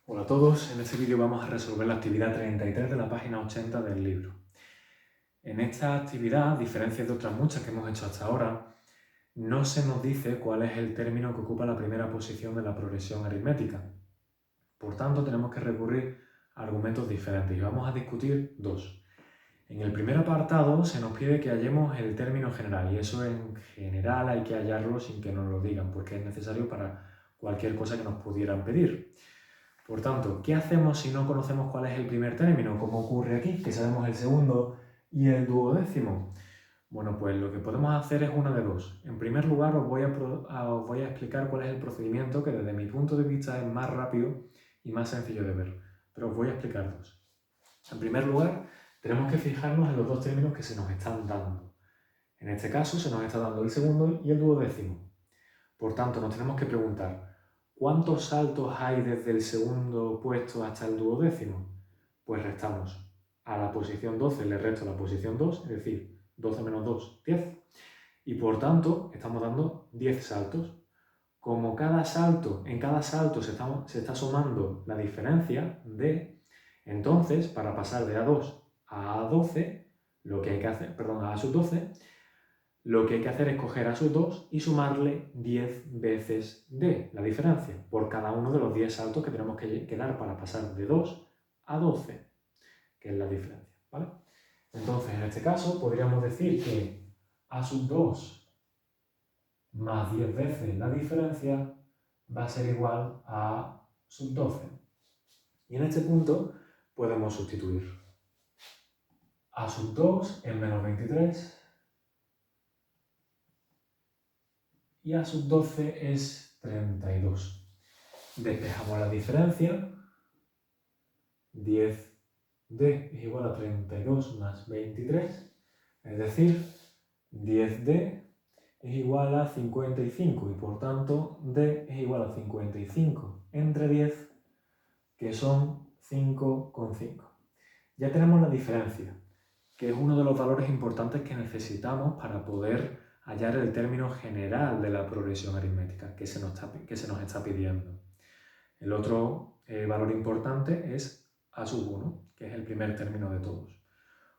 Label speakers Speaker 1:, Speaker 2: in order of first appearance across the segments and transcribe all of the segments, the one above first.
Speaker 1: Hola a todos, en este vídeo vamos a resolver la actividad 33 de la página 80 del libro. En esta actividad, a diferencia de otras muchas que hemos hecho hasta ahora, no se nos dice cuál es el término que ocupa la primera posición de la progresión aritmética. Por tanto, tenemos que recurrir a argumentos diferentes y vamos a discutir dos. En el primer apartado se nos pide que hallemos el término general y eso en general hay que hallarlo sin que nos lo digan porque es necesario para cualquier cosa que nos pudieran pedir. Por tanto, ¿qué hacemos si no conocemos cuál es el primer término? ¿Cómo ocurre aquí? Que sabemos el segundo y el duodécimo. Bueno, pues lo que podemos hacer es una de dos. En primer lugar, os voy a explicar cuál es el procedimiento que desde mi punto de vista es más rápido y más sencillo de ver. Pero os voy a explicar dos. En primer lugar, tenemos que fijarnos en los dos términos que se nos están dando. En este caso, se nos está dando el segundo y el duodécimo. Por tanto, nos tenemos que preguntar, ¿cuántos saltos hay desde el segundo puesto hasta el duodécimo? Pues restamos a la posición 12, le resto la posición 2, es decir, 12 menos 2, 10. Y por tanto, estamos dando 10 saltos. Como en cada salto se está sumando la diferencia de, entonces, para pasar de A2 a A12, a sub 12, lo que hay que hacer es coger a sub 2 y sumarle 10 veces d, la diferencia, por cada uno de los 10 saltos que tenemos que dar para pasar de 2 a 12, que es la diferencia, ¿vale? Entonces, en este caso, podríamos decir que a sub 2 más 10 veces la diferencia va a ser igual a sub 12. Y en este punto podemos sustituir. A sub 2 es menos 23 y a sub 12 es 32. Despejamos la diferencia, 10d es igual a 32 más 23, es decir, 10d es igual a 55 y por tanto d es igual a 55 entre 10, que son 5,5. Ya tenemos la diferencia, que es uno de los valores importantes que necesitamos para poder hallar el término general de la progresión aritmética que se nos está pidiendo. El otro valor importante es A sub 1, que es el primer término de todos.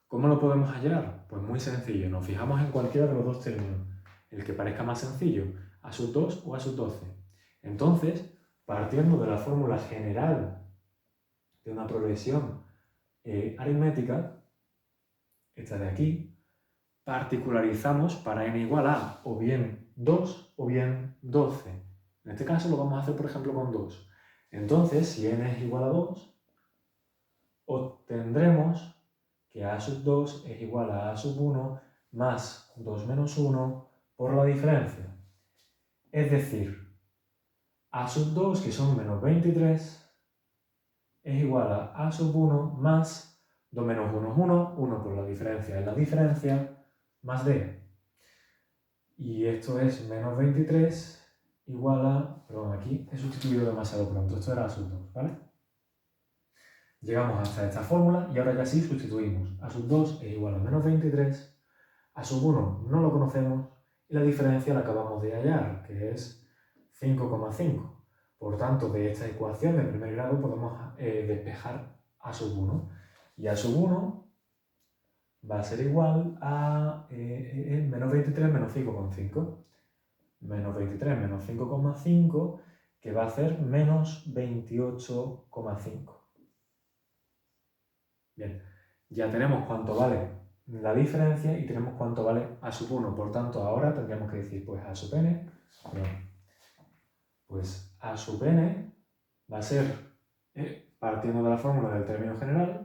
Speaker 1: ¿Cómo lo podemos hallar? Pues muy sencillo, nos fijamos en cualquiera de los dos términos, el que parezca más sencillo, A sub 2 o A sub 12. Entonces, partiendo de la fórmula general de una progresión aritmética, esta de aquí, particularizamos para n igual a o bien 2 o bien 12. En este caso lo vamos a hacer, por ejemplo, con 2. Entonces, si n es igual a 2, obtendremos que a sub 2 es igual a sub 1 más 2 menos 1 por la diferencia. Es decir, a sub 2, que son menos 23, es igual a sub 1 más 2 menos 1 es 1, 1 por la diferencia es la diferencia, más d. Y esto es menos 23 igual a, perdón, aquí he sustituido demasiado pronto, esto era a sub 2, ¿vale? Llegamos hasta esta fórmula y ahora ya sí sustituimos. A sub 2 es igual a menos 23, a sub 1 no lo conocemos y la diferencia la acabamos de hallar, que es 5,5. Por tanto, de esta ecuación de primer grado podemos despejar a sub 1. Y a sub 1 va a ser igual a menos 23 menos 5,5. Menos 23 menos 5,5, que va a ser menos 28,5. Bien, ya tenemos cuánto vale la diferencia y tenemos cuánto vale a sub 1. Por tanto, ahora tendríamos que decir, pues a sub n, pues a sub n va a ser, partiendo de la fórmula del término general,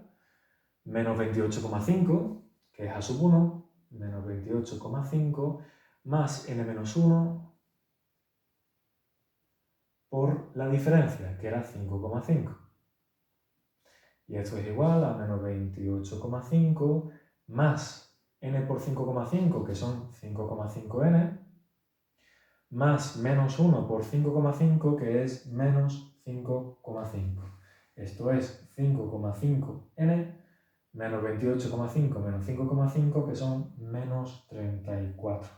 Speaker 1: menos 28,5, que es a sub 1, menos 28,5, más n menos 1 por la diferencia, que era 5,5. Y esto es igual a menos 28,5 más n por 5,5, que son 5,5n, más menos 1 por 5,5, que es menos 5,5. Esto es 5,5n menos 28,5 menos 5,5, que son menos 34.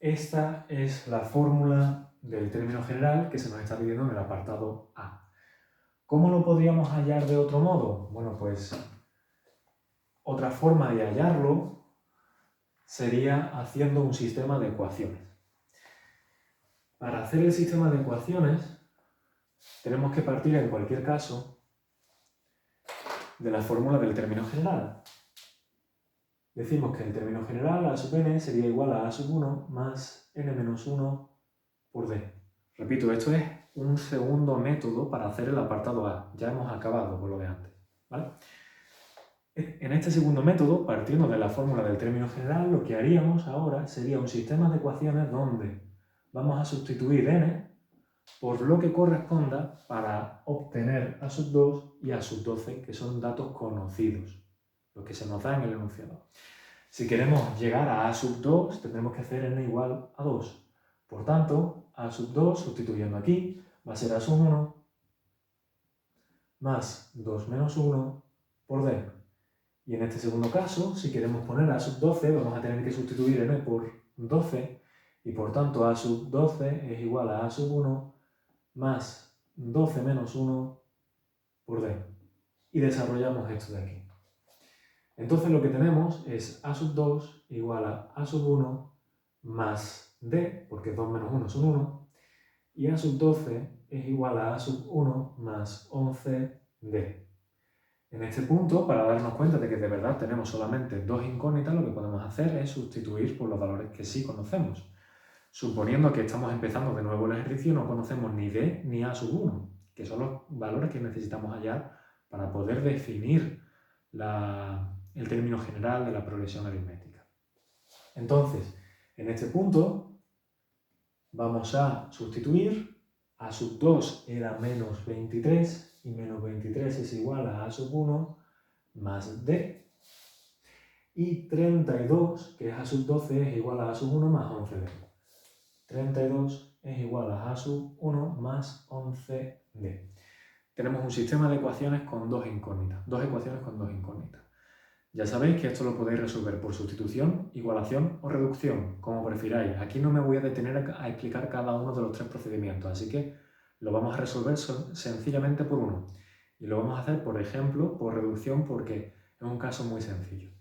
Speaker 1: esta es la fórmula del término general que se nos está pidiendo en el apartado A. ¿Cómo lo podríamos hallar de otro modo? Bueno, pues otra forma de hallarlo sería haciendo un sistema de ecuaciones. Para hacer el sistema de ecuaciones tenemos que partir en cualquier caso de la fórmula del término general. Decimos que el término general a sub n sería igual a sub 1 más n menos 1 por d. Repito, esto es un segundo método para hacer el apartado A. Ya hemos acabado con lo de antes, ¿vale? En este segundo método, partiendo de la fórmula del término general, lo que haríamos ahora sería un sistema de ecuaciones donde vamos a sustituir n por lo que corresponda para obtener a sub 2 y a sub 12, que son datos conocidos, los que se nos dan en el enunciado. Si queremos llegar a sub 2, tendremos que hacer n igual a 2. Por tanto, a sub 2, sustituyendo aquí, va a ser a sub 1 más 2 menos 1 por d. Y en este segundo caso, si queremos poner a sub 12, vamos a tener que sustituir n por 12, y por tanto a sub 12 es igual a sub 1 más 12 menos 1 por d. Y desarrollamos esto de aquí. Entonces lo que tenemos es a sub 2 igual a sub 1 más d, porque 2 menos 1 son 1, y a sub 12 es igual a sub 1 más 11d. En este punto, para darnos cuenta de que de verdad tenemos solamente dos incógnitas, lo que podemos hacer es sustituir por los valores que sí conocemos. Suponiendo que estamos empezando de nuevo el ejercicio, no conocemos ni d ni a sub 1, que son los valores que necesitamos hallar para poder definir el término general de la progresión aritmética. Entonces, en este punto, vamos a sustituir. A sub 2 era menos 23, y menos 23 es igual a sub 1 más d. Y 32, que es a sub 12, es igual a sub 1 más 11d. 32 es igual a sub 1 más 11d. Tenemos un sistema de ecuaciones con dos incógnitas. Dos ecuaciones con dos incógnitas. Ya sabéis que esto lo podéis resolver por sustitución, igualación o reducción, como prefiráis. Aquí no me voy a detener a explicar cada uno de los tres procedimientos, así que lo vamos a resolver sencillamente por uno. Y lo vamos a hacer, por ejemplo, por reducción, porque es un caso muy sencillo.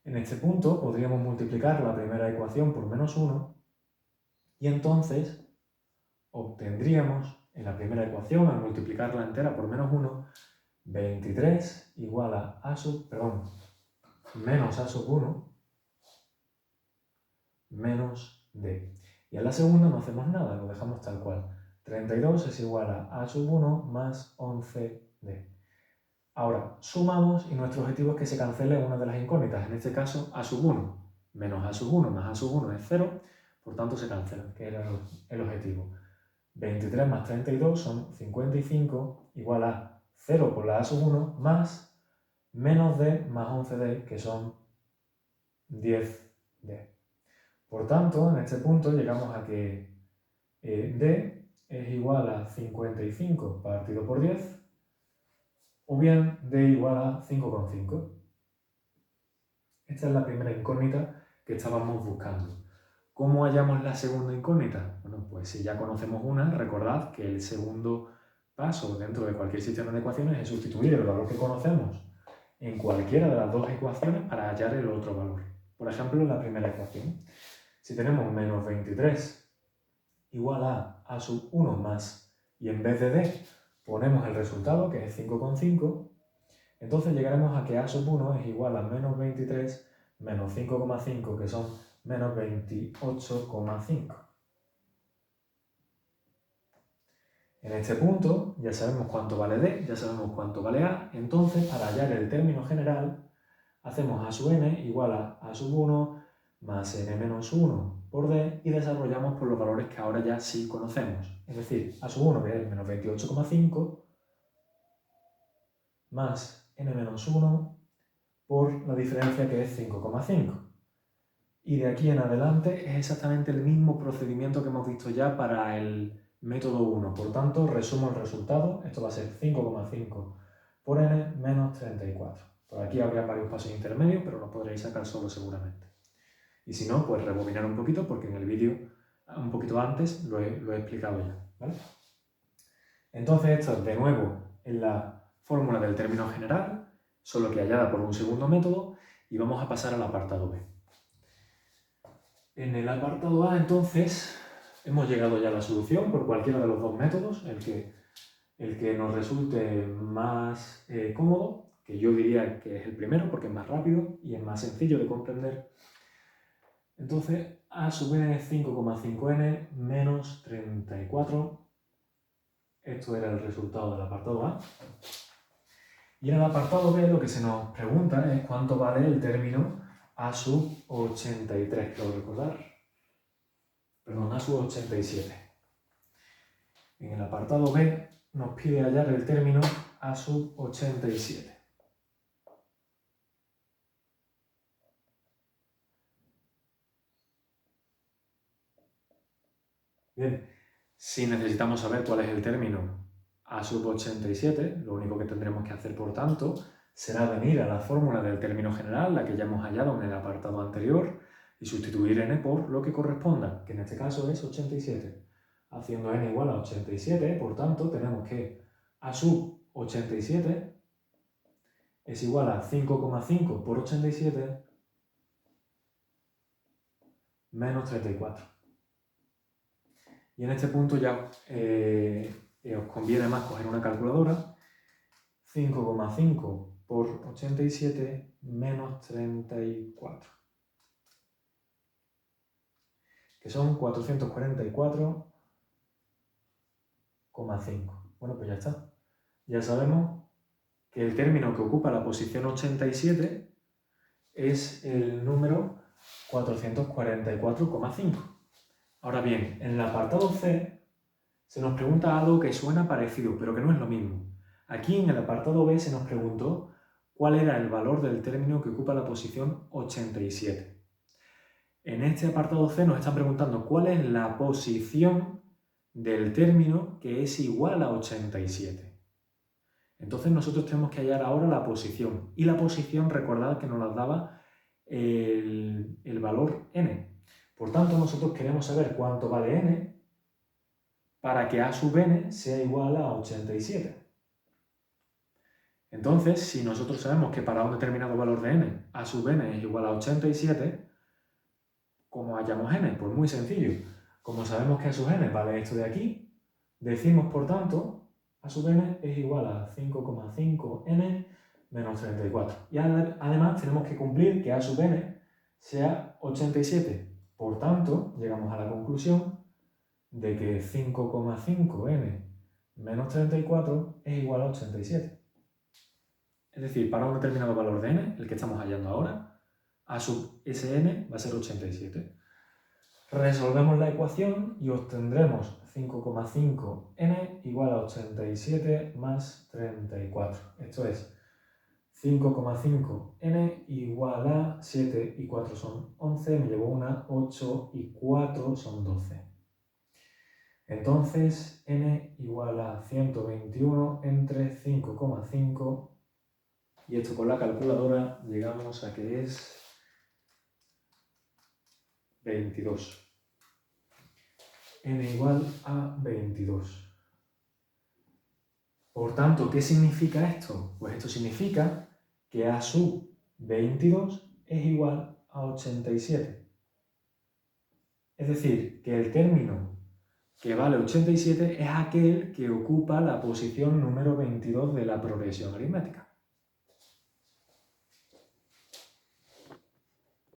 Speaker 1: En este punto podríamos multiplicar la primera ecuación por menos 1 y entonces obtendríamos en la primera ecuación, al multiplicarla entera por menos 1, 23 igual a menos a sub 1 menos d. Y en la segunda no hacemos nada, lo dejamos tal cual. 32 es igual a sub 1 más 11d. Ahora, sumamos y nuestro objetivo es que se cancele una de las incógnitas, en este caso a sub 1. Menos a sub 1 más a sub 1 es 0, por tanto se cancela, que era el objetivo. 23 más 32 son 55, igual a 0 por la a sub 1 más menos d más 11d, que son 10d. Por tanto, en este punto llegamos a que d es igual a 55 partido por 10, o bien d igual a 5,5. Esta es la primera incógnita que estábamos buscando. ¿Cómo hallamos la segunda incógnita? Bueno, pues si ya conocemos una, recordad que el segundo paso dentro de cualquier sistema de ecuaciones es sustituir el valor que conocemos en cualquiera de las dos ecuaciones para hallar el otro valor. Por ejemplo, en la primera ecuación, si tenemos menos 23 igual a sub 1 más, y en vez de d ponemos el resultado, que es 5,5, entonces llegaremos a que a sub 1 es igual a menos 23 menos 5,5, que son menos 28,5. En este punto ya sabemos cuánto vale d, ya sabemos cuánto vale a, entonces para hallar el término general hacemos a sub n igual a sub 1 más n menos 1 por d y desarrollamos por los valores que ahora ya sí conocemos. Es decir, a sub 1 que es menos 28,5 más n menos 1 por la diferencia que es 5,5. Y de aquí en adelante es exactamente el mismo procedimiento que hemos visto ya para el método 1. Por tanto, resumo el resultado. Esto va a ser 5,5 por n menos 34. Por aquí habría varios pasos intermedios, pero lo podréis sacar solo seguramente. Y si no, pues rebobinar un poquito porque en el vídeo un poquito antes lo he explicado ya, ¿vale? Entonces esto es de nuevo en la fórmula del término general, solo que hallada por un segundo método, y vamos a pasar al apartado B. En el apartado A, entonces, hemos llegado ya a la solución por cualquiera de los dos métodos, el que nos resulte más cómodo, que yo diría que es el primero porque es más rápido y es más sencillo de comprender. Entonces, A sub n es 5,5n menos 34. Esto era el resultado del apartado A. Y en el apartado B lo que se nos pregunta es cuánto vale el término A sub 83, quiero recordar. Perdón, A sub 87. En el apartado B nos pide hallar el término A sub 87. Bien, si necesitamos saber cuál es el término A sub 87, lo único que tendremos que hacer, por tanto, será venir a la fórmula del término general, la que ya hemos hallado en el apartado anterior, y sustituir n por lo que corresponda, que en este caso es 87. Haciendo n igual a 87, por tanto, tenemos que A sub 87 es igual a 5,5 por 87 menos 34. Y en este punto ya os conviene más coger una calculadora. 5,5 por 87 menos 34, que son 444,5. Bueno, pues ya está. Ya sabemos que el término que ocupa la posición 87 es el número 444,5. Ahora bien, en el apartado C se nos pregunta algo que suena parecido, pero que no es lo mismo. Aquí en el apartado B se nos preguntó cuál era el valor del término que ocupa la posición 87. En este apartado C nos están preguntando cuál es la posición del término que es igual a 87. Entonces nosotros tenemos que hallar ahora la posición. Y la posición, recordad que nos la daba el valor n. Por tanto, nosotros queremos saber cuánto vale n para que A sub n sea igual a 87. Entonces, si nosotros sabemos que para un determinado valor de n, A sub n es igual a 87, ¿cómo hallamos n? Pues muy sencillo. Como sabemos que A sub n vale esto de aquí, decimos, por tanto, A sub n es igual a 5,5n menos 34. Y además tenemos que cumplir que A sub n sea 87. Por tanto, llegamos a la conclusión de que 5,5n menos 34 es igual a 87. Es decir, para un determinado valor de n, el que estamos hallando ahora, A sub Sn va a ser 87. Resolvemos la ecuación y obtendremos 5,5n igual a 87 más 34. Esto es 5,5n igual a 7 y 4 son 11, me llevo una, 8 y 4 son 12. Entonces, n igual a 121 entre 5,5, y esto con la calculadora llegamos a que es 22. N igual a 22. Por tanto, ¿qué significa esto? Pues esto significa que A sub 22 es igual a 87. Es decir, que el término que vale 87 es aquel que ocupa la posición número 22 de la progresión aritmética.